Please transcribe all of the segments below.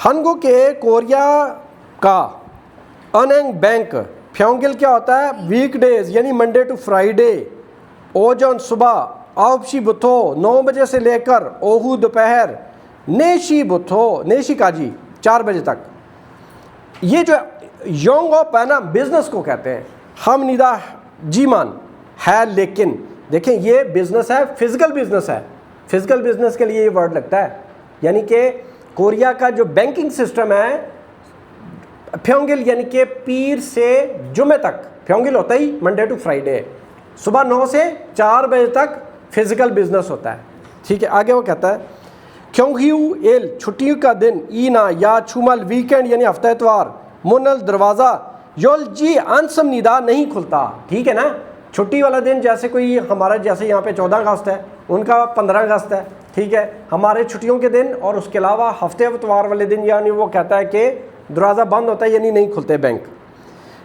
हानगो के कोरिया का अनंग बैंक फ्योंगिल क्या होता है, वीकडेज यानी मंडे टू फ्राइडे, ओजोन सुबह, आवशी बुथो 9 बजे से लेकर ओहू दोपहर, नेशी बुथो नेशी काजी 4 बजे तक। ये जो योंग ऑप है ना, बिजनेस को कहते हैं। हम निदा जीमान है, लेकिन देखें ये बिजनेस है, फिजिकल बिजनेस है। फिजिकल बिजनेस के लिए ये वर्ड लगता है, यानी कि कोरिया का जो बैंकिंग सिस्टम है, फ्योंगिल यानी कि पीर से जुमे तक, फ्योंगिल होता ही मंडे टू फ्राइडे, सुबह 9 से 4 बजे तक फिजिकल बिजनेस होता है। ठीक है, आगे वो कहता है क्योंकि एल छुट्टियों का दिन ईना या छुमल वीकेंड यानी हफ्ता इतवार, मुनल दरवाज़ा योल जी आंसम निदा नहीं खुलता। ठीक है ना, छुट्टी वाला दिन जैसे कोई हमारा, जैसे यहाँ पे 14 अगस्त है, उनका 15 अगस्त है। ठीक है, हमारे छुट्टियों के दिन और उसके अलावा हफ्ते इतवार वाले दिन, यानी वो कहता है कि दरवाज़ा बंद होता है, यानी नहीं खुलते बैंक।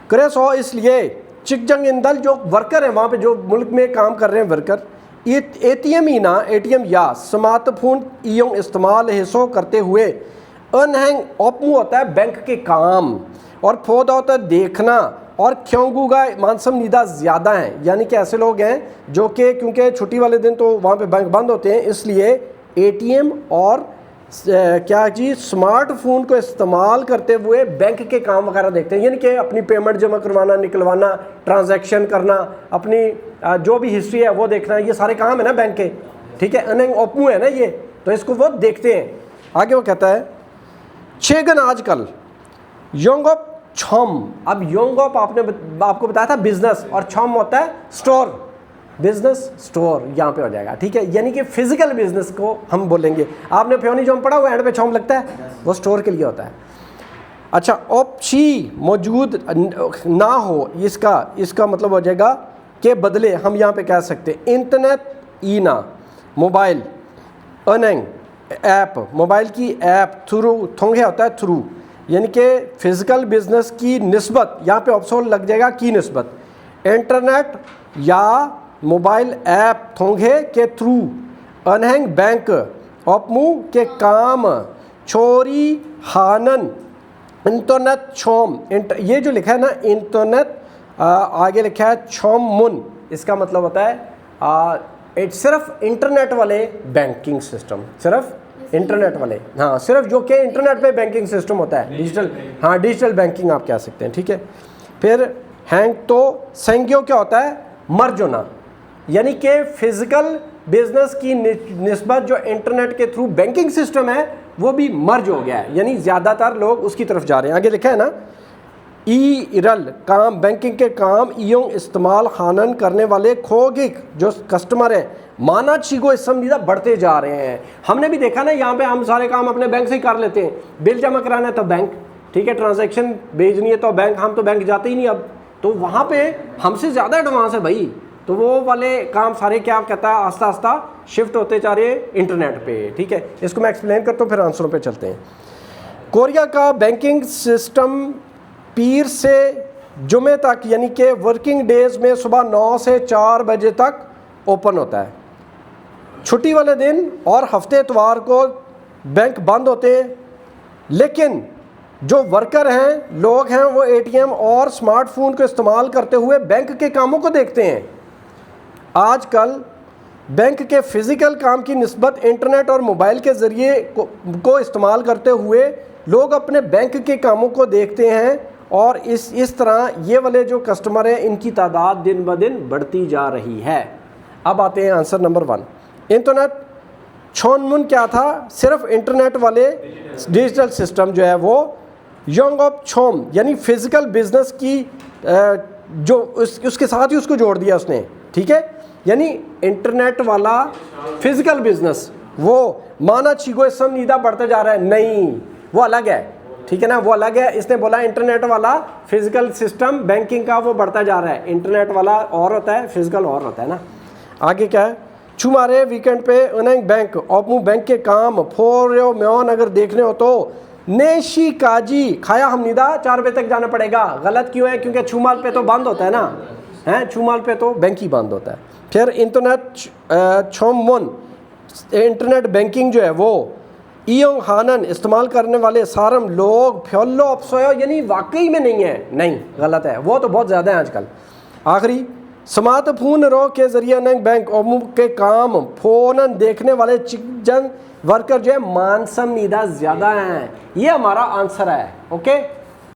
करे सो इसलिए चिकजंग इंदल जो वर्कर हैं वहाँ पे, जो मुल्क में काम कर रहे हैं वर्कर, एटीएम ही ना, एटीएम या स्मार्टफोन इयों इस्तेमाल हिस्सों करते हुए अनहैंग ओपमू होता है बैंक के काम, और फोदा होता है देखना, और क्योंगूगा मानसम निदा ज़्यादा हैं, यानी कि ऐसे लोग हैं जो कि क्योंकि छुट्टी वाले दिन तो वहाँ पे बैंक बंद होते हैं, इसलिए एटीएम और क्या चीज़ स्मार्टफोन को इस्तेमाल करते हुए बैंक के काम वगैरह देखते हैं, यानी कि अपनी पेमेंट जमा करवाना, निकलवाना, ट्रांजैक्शन करना, अपनी जो भी हिस्ट्री है वो देखना, ये सारे काम है ना बैंक के। ठीक है, अनंग ओपमू है ना ये, तो इसको वो देखते हैं। आगे वो कहता है छेगन आजकल योंगोप छम। अब योंगोप आपको बताया था बिजनेस, और छम होता है स्टोर, बिजनेस स्टोर यहाँ पे हो जाएगा। ठीक है, यानी कि फिजिकल बिजनेस को हम बोलेंगे। आपने फ्योनी जोम पढ़ा हुआ, एंड पे छम लगता है, वो स्टोर के लिए होता है। अच्छा, ऑप्शी मौजूद ना हो, इसका मतलब हो जाएगा के बदले हम यहाँ पे कह सकते हैं इंटरनेट ईना, मोबाइल अनंग ऐप, मोबाइल की ऐप थ्रू, थोंगे होता है थ्रू, यानी कि फिजिकल बिजनेस की निस्बत, यहाँ पे ऑप्शन लग जाएगा की निस्बत, इंटरनेट या मोबाइल ऐप थोंगे के थ्रू अनहैंग बैंक ऑपमू के काम छोरी हानन इंटरनेट छोम। ये जो लिखा है ना इंटरनेट, आगे लिखा है छोम मुन, इसका मतलब होता है सिर्फ इंटरनेट वाले बैंकिंग सिस्टम, सिर्फ इंटरनेट वाले, हाँ सिर्फ जो कि इंटरनेट पे बैंकिंग सिस्टम होता है, डिजिटल, हाँ डिजिटल बैंकिंग आप कह सकते हैं। ठीक है, फिर हैंग तो सेंग्यो क्या होता है, मर्ज होना, यानी कि फिजिकल बिजनेस की निस्बत जो इंटरनेट के थ्रू बैंकिंग सिस्टम है वो भी मर्ज हो गया है, यानी ज़्यादातर लोग उसकी तरफ जा रहे हैं। आगे लिखा है ना ई इरल काम, बैंकिंग के काम इयों इस्तेमाल खानन करने वाले खोगिक जो कस्टमर है माना चीगो इस समझीदा बढ़ते जा रहे हैं। हमने भी देखा ना, यहाँ पे हम सारे काम अपने बैंक से ही कर लेते हैं, बिल जमा कराना है तो बैंक, ठीक है, ट्रांजैक्शन भेजनी है तो बैंक, हम तो बैंक जाते ही नहीं अब, तो वहाँ पे हमसे ज़्यादा एडवांस है भाई, तो वो वाले काम सारे क्या कहता है आस्ता आस्ता शिफ्ट होते जा रहे हैं इंटरनेट पे। ठीक है, इसको मैं एक्सप्लेन करता हूँ, फिर आंसरों पे चलते हैं। कोरिया का बैंकिंग सिस्टम पीर से जुमे तक, यानी कि वर्किंग डेज में सुबह 9 से 4 बजे तक ओपन होता है। छुट्टी वाले दिन और हफ्ते इतवार को बैंक बंद होते हैं, लेकिन जो वर्कर हैं, लोग हैं, वो एटीएम और स्मार्टफोन को इस्तेमाल करते हुए बैंक के कामों को देखते हैं। आजकल बैंक के फिज़िकल काम की निस्बत इंटरनेट और मोबाइल के ज़रिए को इस्तेमाल करते हुए लोग अपने बैंक के कामों को देखते हैं, और इस तरह ये वाले जो कस्टमर हैं इनकी तादाद दिन ब दिन बढ़ती जा रही है। अब आते हैं आंसर नंबर 1। इंटरनेट छोनमुन क्या था, सिर्फ इंटरनेट वाले डिजिटल सिस्टम जो है वो योंग ऑफ छोम, यानी फिज़िकल बिजनेस की जो उसके साथ ही उसको जोड़ दिया उसने। ठीक है, यानी इंटरनेट वाला फिजिकल बिजनेस वो माना चीगो सम नीदा बढ़ता जा रहा है, नहीं वो अलग है। ठीक है ना, वो अलग है। इसने बोला इंटरनेट वाला फिजिकल सिस्टम बैंकिंग का वो बढ़ता जा रहा है, इंटरनेट वाला और होता है, फिजिकल और होता है ना। आगे क्या है, छुमारे वीकेंड पे अनंग बैंक ऑपमू बैंक के काम फोर म्योन अगर देखने हो तो नेशी काजी खाया हम निदा 4 बजे तक जाना पड़ेगा। गलत क्यों है, क्योंकि छुमाल पे तो बंद होता है ना, हैं छुमाल पे तो बैंक ही बंद होता है। फिर इंटरनेट छोमवन इंटरनेट बैंकिंग जो है वो ईयोंग हानन इस्तेमाल करने वाले सारम लोग फ्योल्लो अपसोयो यानी वाकई में नहीं है, नहीं गलत है, वो तो बहुत ज़्यादा है आजकल। आखिरी स्मार्टफोन रो के जरिए नंग बैंक ओमू के काम फोन देखने वाले चिकजन वर्कर जो है मानसम नीदा ज़्यादा हैं, ये हमारा आंसर है। ओके।